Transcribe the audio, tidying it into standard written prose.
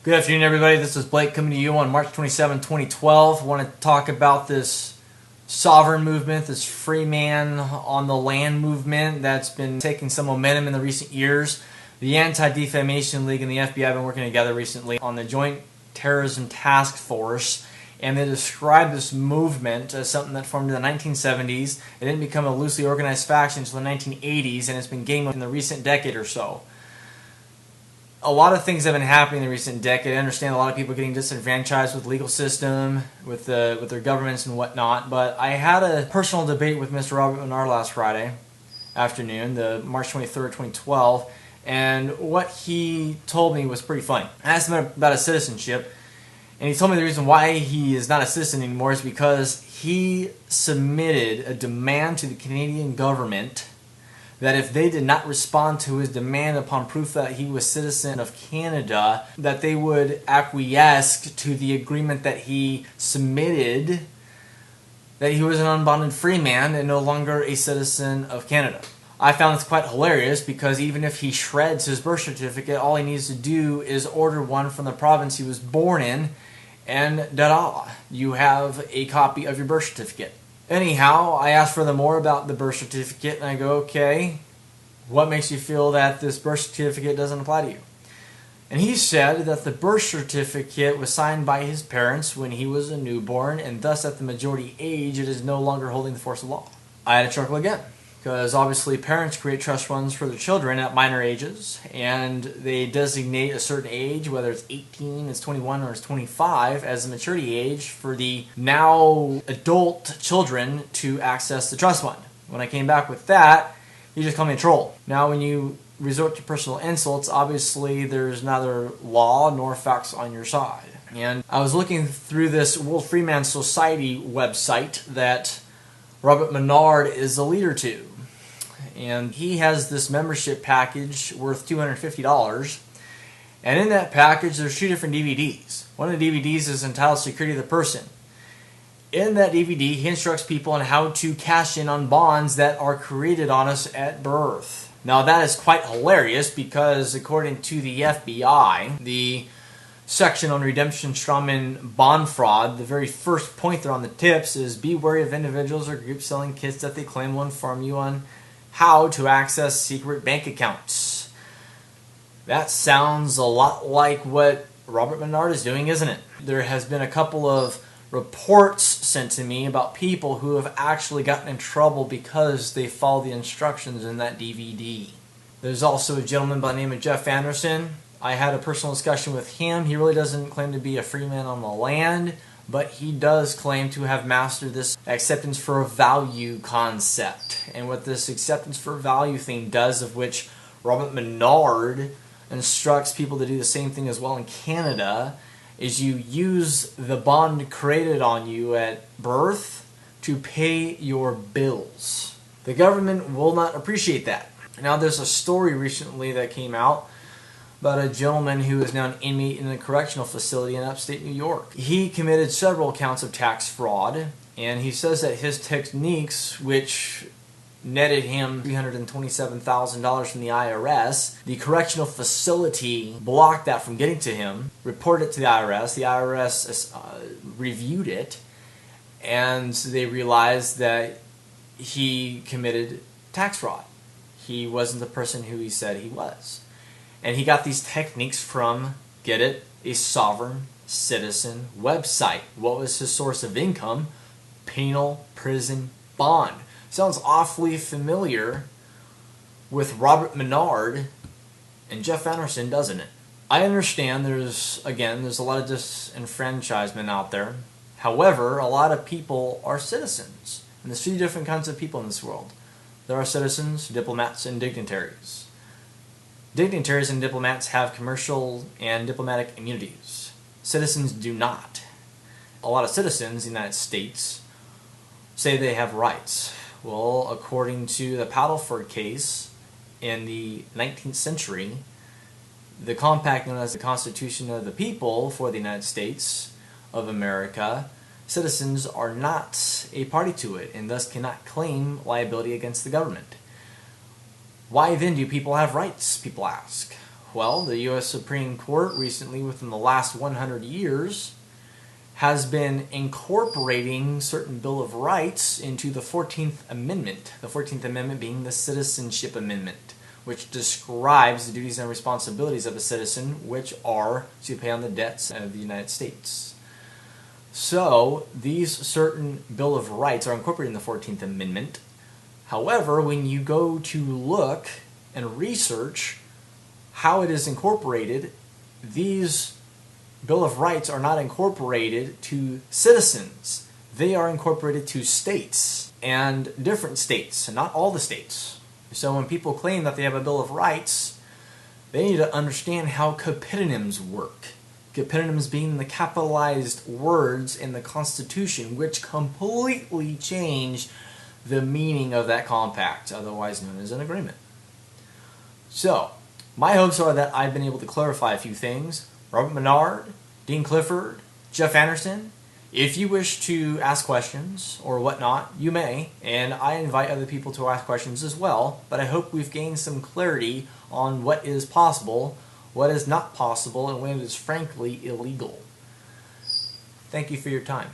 Good afternoon, everybody. This is Blake coming to you on March 27, 2012. I want to talk about this sovereign movement, this Freeman on the land movement that's been taking some momentum in the recent years. The Anti-Defamation League and the FBI have been working together recently on the Joint Terrorism Task Force, and they describe this movement as something that formed in the 1970s. It didn't become a loosely organized faction until the 1980s, and it's been gaining in the recent decade or so. A lot of things have been happening in the recent decade. I understand a lot of people getting disenfranchised with the legal system, with their governments and whatnot. But I had a personal debate with Mr. Robert Menard last Friday afternoon, the March 23rd, 2012, and what he told me was pretty funny. I asked him about his citizenship, and he told me the reason why he is not a citizen anymore is because he submitted a demand to the Canadian government that if they did not respond to his demand upon proof that he was a citizen of Canada, that they would acquiesce to the agreement that he submitted, that he was an unbonded free man and no longer a citizen of Canada. I found this quite hilarious because even if he shreds his birth certificate, all he needs to do is order one from the province he was born in, and da-da, you have a copy of your birth certificate. Anyhow, I asked furthermore about the birth certificate, and I go, okay, what makes you feel that this birth certificate doesn't apply to you? And he said that the birth certificate was signed by his parents when he was a newborn, and thus at the majority age, it is no longer holding the force of law. I had to chuckle again, because obviously parents create trust funds for their children at minor ages, and they designate a certain age, whether it's 18, it's 21, or it's 25, as the maturity age for the now adult children to access the trust fund. When I came back with that, he just called me a troll. Now when you resort to personal insults, obviously there's neither law nor facts on your side. And I was looking through this World Freeman Society website that Robert Menard is the leader to. And he has this membership package worth $250. And in that package, there's two different DVDs. One of the DVDs is entitled Security of the Person. In that DVD, he instructs people on how to cash in on bonds that are created on us at birth. Now, that is quite hilarious because according to the FBI, the section on redemption, strawman, bond fraud, the very first point there on the tips is be wary of individuals or groups selling kits that they claim will inform you on how to access secret bank accounts. That sounds a lot like what Robert Menard is doing, isn't it? There has been a couple of reports sent to me about people who have actually gotten in trouble because they followed the instructions in that DVD. There's also a gentleman by the name of Jeff Anderson. I had a personal discussion with him. He really doesn't claim to be a free man on the land, but he does claim to have mastered this acceptance for value concept. And what this acceptance for value thing does, of which Robert Menard instructs people to do the same thing as well in Canada, is you use the bond created on you at birth to pay your bills. The government will not appreciate that. Now there's a story recently that came out about a gentleman who is now an inmate in a correctional facility in upstate New York. He committed several counts of tax fraud, and he says that his techniques, which netted him $327,000 from the IRS, the correctional facility blocked that from getting to him, reported it to the IRS. The IRS reviewed it, and they realized that he committed tax fraud. He wasn't the person who he said he was. And he got these techniques from, get it, a sovereign citizen website. What was his source of income? Penal prison bond. Sounds awfully familiar with Robert Menard and Jeff Anderson, doesn't it? I understand there's a lot of disenfranchisement out there. However, a lot of people are citizens. And there's three different kinds of people in this world. There are citizens, diplomats, and dignitaries. Dignitaries and diplomats have commercial and diplomatic immunities. Citizens do not. A lot of citizens in the United States say they have rights. Well, according to the Paddleford case in the 19th century, the compact known as the Constitution of the People for the United States of America, citizens are not a party to it and thus cannot claim liability against the government. Why then do people have rights, people ask? Well, the U.S. Supreme Court recently, within the last 100 years, has been incorporating certain Bill of Rights into the 14th Amendment. The 14th Amendment being the Citizenship Amendment, which describes the duties and responsibilities of a citizen, which are to pay on the debts of the United States. So, these certain Bill of Rights are incorporated in the 14th Amendment. However, when you go to look and research how it is incorporated, these Bill of Rights are not incorporated to citizens. They are incorporated to states, and different states, and not all the states. So when people claim that they have a Bill of Rights, they need to understand how capitonyms work. Capitonyms being the capitalized words in the Constitution, which completely change the meaning of that compact, otherwise known as an agreement. So, my hopes are that I've been able to clarify a few things. Robert Menard, Dean Clifford, Jeff Anderson. If you wish to ask questions or whatnot, you may, and I invite other people to ask questions as well, but I hope we've gained some clarity on what is possible, what is not possible, and when it is frankly illegal. Thank you for your time.